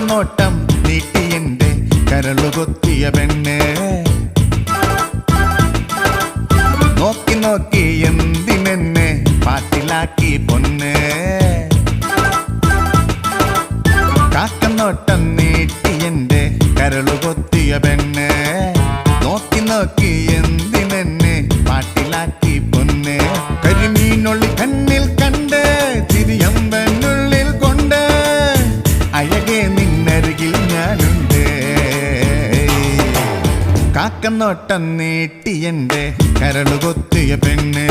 കാക്കനോട്ടം നീട്ടിയെന്റെ കരളുകൊത്തിയ പെണ്ണ് നോക്കി നോക്കി എന്തിനെന്നെ പാട്ടിലാക്കി പൊന്ന് കാക്കനോട്ടം നീട്ടിയെന്റെ കരളുകൊത്തിയ പെണ്ണ് നോക്കി നോക്കി എന്തിനെന്നെ പാട്ടിലാക്കി പൊന്ന് കരിമീനൊളി കണ്ണിൽ കണ്ട് തിരിയമ്പനുള്ളിൽ കൊണ്ട് അഴകെ നിന്നരികിൽ ഞാനുണ്ട് കാക്കനോട്ടം നീട്ടിയെന്റെ കരളുകൊത്തിയ പെണ്ണ്